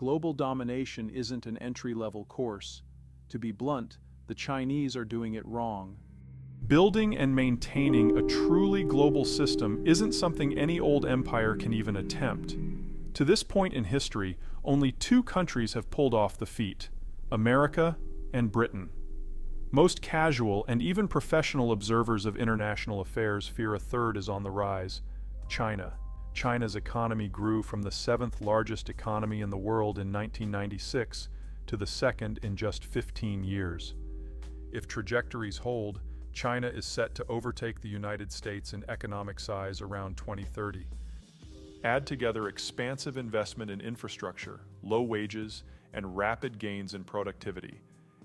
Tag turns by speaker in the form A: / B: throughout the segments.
A: Global domination isn't an entry-level course. To be blunt, the Chinese are doing it wrong. Building and maintaining a truly global system isn't something any old empire can even attempt. To this point in history, only two countries have pulled off the feat: America and Britain. Most casual and even professional observers of international affairs fear a third is on the rise: China. China's economy grew from the seventh largest economy in the world in 1996 to the second in just 15 years. If trajectories hold, China is set to overtake the United States in economic size around 2030. Add together expansive investment in infrastructure, low wages, and rapid gains in productivity,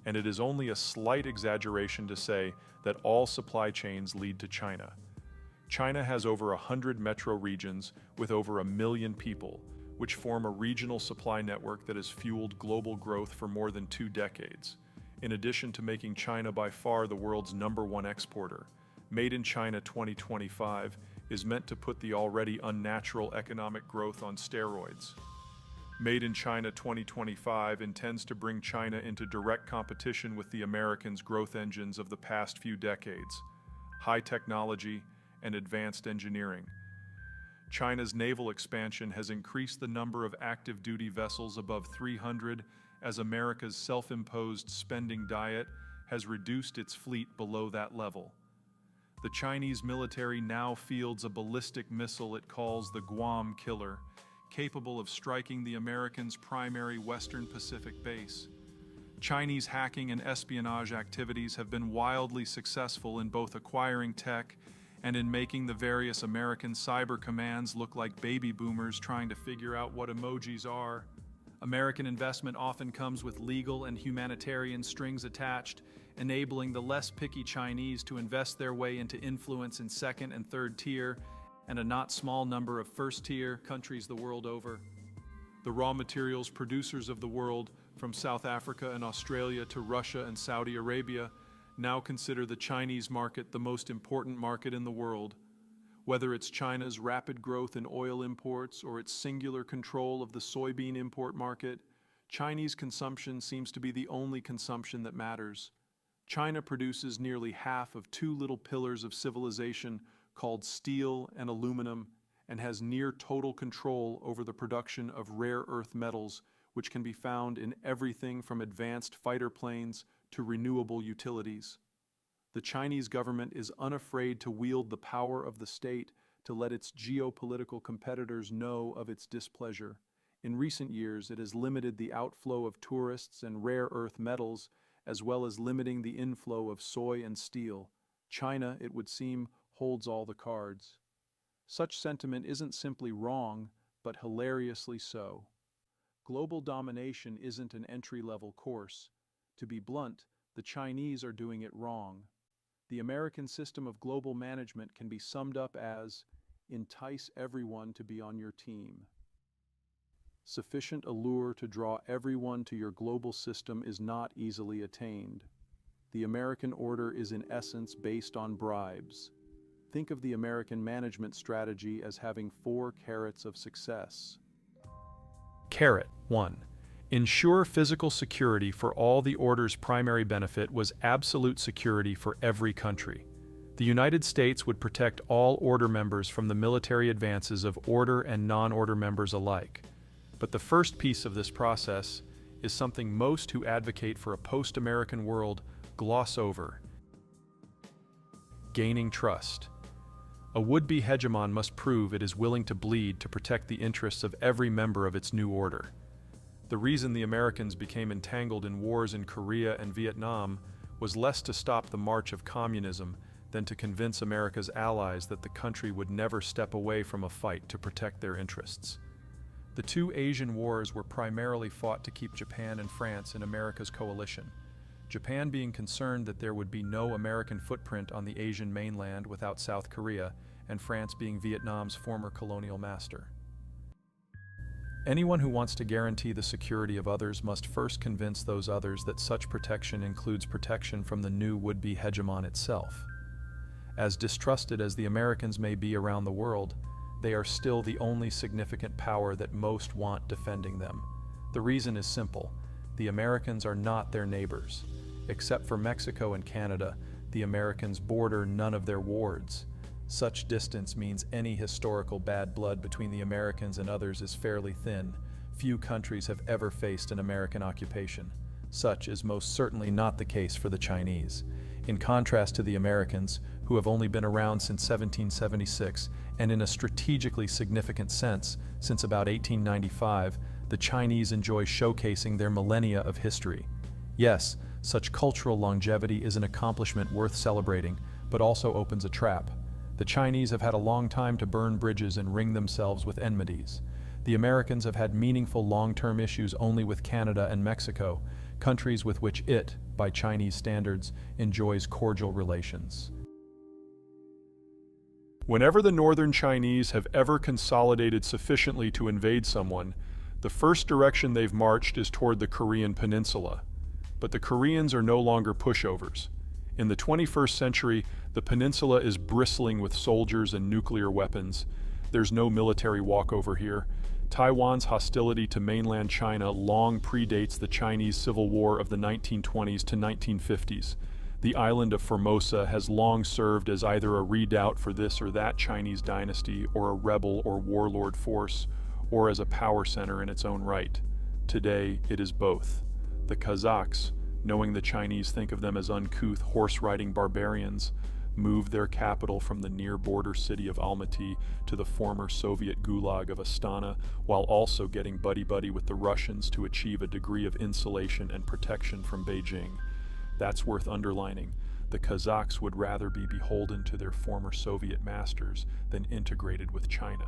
A: and it is only a slight exaggeration to say that all supply chains lead to China. China has over 100 metro regions with over 1 million people, which form a regional supply network that has fueled global growth for more than 2 decades. In addition to making China by far the world's #1 exporter, Made in China 2025 is meant to put the already unnatural economic growth on steroids. Made in China 2025 intends to bring China into direct competition with the Americans' growth engines of the past few decades: high technology and advanced engineering. China's naval expansion has increased the number of active duty vessels above 300, as America's self-imposed spending diet has reduced its fleet below that level. The Chinese military now fields a ballistic missile it calls the Guam Killer, capable of striking the Americans' primary Western Pacific base. Chinese hacking and espionage activities have been wildly successful in both acquiring tech and in making the various American cyber commands look like baby boomers trying to figure out what emojis are. American investment often comes with legal and humanitarian strings attached, enabling the less picky Chinese to invest their way into influence in second and third tier, and a not small number of first-tier countries the world over. The raw materials producers of the world, from South Africa and Australia to Russia and Saudi Arabia, now consider the Chinese market the most important market in the world. Whether it's China's rapid growth in oil imports or its singular control of the soybean import market, Chinese consumption seems to be the only consumption that matters. China produces nearly half of 2 little pillars of civilization called steel and aluminum, and has near total control over the production of rare earth metals, which can be found in everything from advanced fighter planes to renewable utilities. The Chinese government is unafraid to wield the power of the state to let its geopolitical competitors know of its displeasure. In recent years, it has limited the outflow of tourists and rare earth metals, as well as limiting the inflow of soy and steel. China, it would seem, holds all the cards. Such sentiment isn't simply wrong, but hilariously so. Global domination isn't an entry-level course. To be blunt, the Chinese are doing it wrong. The American system of global management can be summed up as: entice everyone to be on your team. Sufficient allure to draw everyone to your global system is not easily attained. The American order is in essence based on bribes. Think of the American management strategy as having 4 carrots of success. Carrot 1. Ensure physical security for all. The order's primary benefit was absolute security for every country. The United States would protect all order members from the military advances of order and non-order members alike. But the first piece of this process is something most who advocate for a post-American world gloss over: gaining trust. A would-be hegemon must prove it is willing to bleed to protect the interests of every member of its new order. The reason the Americans became entangled in wars in Korea and Vietnam was less to stop the march of communism than to convince America's allies that the country would never step away from a fight to protect their interests. The 2 Asian wars were primarily fought to keep Japan and France in America's coalition, Japan being concerned that there would be no American footprint on the Asian mainland without South Korea, and France being Vietnam's former colonial master. Anyone who wants to guarantee the security of others must first convince those others that such protection includes protection from the new would-be hegemon itself. As distrusted as the Americans may be around the world, they are still the only significant power that most want defending them. The reason is simple. The Americans are not their neighbors. Except for Mexico and Canada, the Americans border none of their wards. Such distance means any historical bad blood between the Americans and others is fairly thin. Few countries have ever faced an American occupation. Such is most certainly not the case for the Chinese. In contrast to the Americans, who have only been around since 1776, and in a strategically significant sense, since about 1895, the Chinese enjoy showcasing their millennia of history. Yes, such cultural longevity is an accomplishment worth celebrating, but also opens a trap. The Chinese have had a long time to burn bridges and ring themselves with enmities. The Americans have had meaningful long-term issues only with Canada and Mexico, countries with which it, by Chinese standards, enjoys cordial relations. Whenever the northern Chinese have ever consolidated sufficiently to invade someone, the first direction they've marched is toward the Korean peninsula. But the Koreans are no longer pushovers. In the 21st century, the peninsula is bristling with soldiers and nuclear weapons. There's no military walkover here. Taiwan's hostility to mainland China long predates the Chinese Civil War of the 1920s to 1950s. The island of Formosa has long served as either a redoubt for this or that Chinese dynasty, or a rebel or warlord force, or as a power center in its own right. Today, it is both. The Kazakhs, knowing the Chinese think of them as uncouth horse-riding barbarians, moved their capital from the near-border city of Almaty to the former Soviet gulag of Astana, while also getting buddy-buddy with the Russians to achieve a degree of insulation and protection from Beijing. That's worth underlining. The Kazakhs would rather be beholden to their former Soviet masters than integrated with China.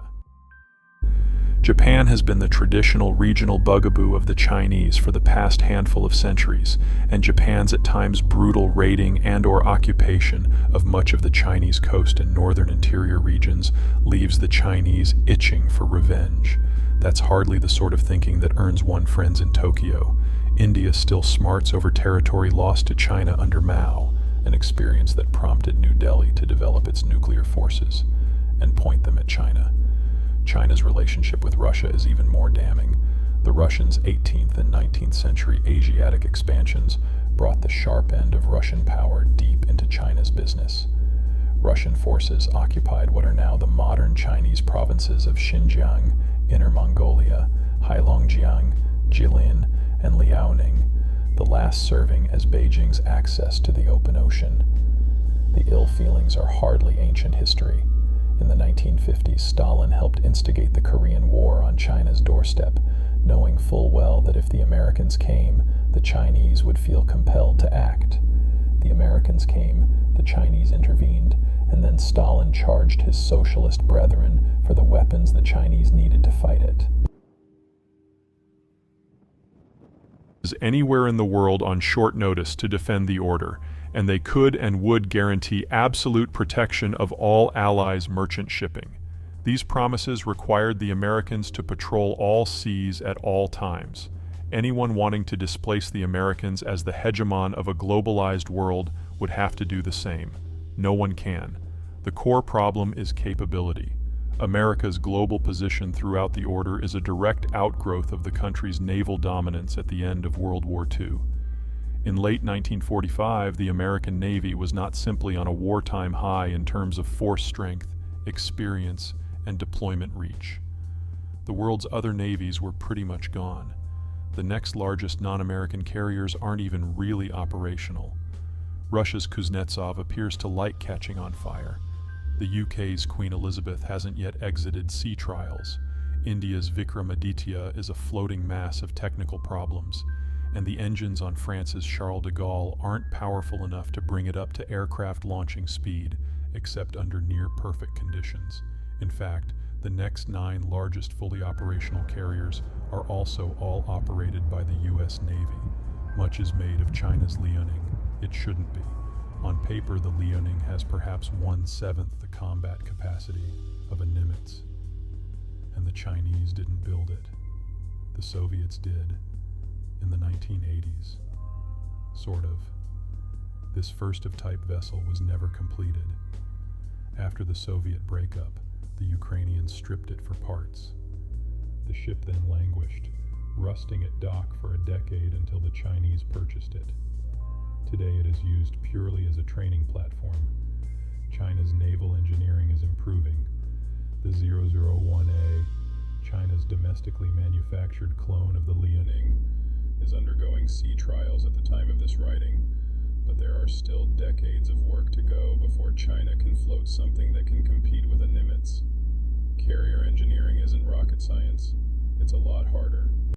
A: Japan has been the traditional regional bugaboo of the Chinese for the past handful of centuries, and Japan's at times brutal raiding and/or occupation of much of the Chinese coast and northern interior regions leaves the Chinese itching for revenge. That's hardly the sort of thinking that earns one friends in Tokyo. India still smarts over territory lost to China under Mao, an experience that prompted New Delhi to develop its nuclear forces and point them at China. China's relationship with Russia is even more damning. The Russians' 18th and 19th century Asiatic expansions brought the sharp end of Russian power deep into China's business. Russian forces occupied what are now the modern Chinese provinces of Xinjiang, Inner Mongolia, Heilongjiang, Jilin, and Liaoning, the last serving as Beijing's access to the open ocean. The ill feelings are hardly ancient history. In the 1950s, Stalin helped instigate the Korean War on China's doorstep, knowing full well that if the Americans came, the Chinese would feel compelled to act. The Americans came, the Chinese intervened, and then Stalin charged his socialist brethren for the weapons the Chinese needed to fight it. Anywhere in the world on short notice to defend the order, and they could and would guarantee absolute protection of all Allies' merchant shipping. These promises required the Americans to patrol all seas at all times. Anyone wanting to displace the Americans as the hegemon of a globalized world would have to do the same. No one can. The core problem is capability. America's global position throughout the order is a direct outgrowth of the country's naval dominance at the end of World War II. In late 1945, the American Navy was not simply on a wartime high in terms of force strength, experience, and deployment reach. The world's other navies were pretty much gone. The next largest non-American carriers aren't even really operational. Russia's Kuznetsov appears to like catching on fire. The UK's Queen Elizabeth hasn't yet exited sea trials. India's Vikramaditya is a floating mass of technical problems, and the engines on France's Charles de Gaulle aren't powerful enough to bring it up to aircraft launching speed, except under near-perfect conditions. In fact, the next 9 largest fully operational carriers are also all operated by the US Navy. Much is made of China's Liaoning. It shouldn't be. On paper, the Liaoning has perhaps 1/7 the combat capacity of a Nimitz. And the Chinese didn't build it. The Soviets did. In the 1980s. Sort of. This first-of-type vessel was never completed. After the Soviet breakup, the Ukrainians stripped it for parts. The ship then languished, rusting at dock for a decade until the Chinese purchased it. Today it is used purely as a training platform. China's naval engineering is improving. The 001A, China's domestically manufactured clone of the Liaoning, is undergoing sea trials at the time of this writing, but there are still decades of work to go before China can float something that can compete with a Nimitz. Carrier engineering isn't rocket science. It's a lot harder.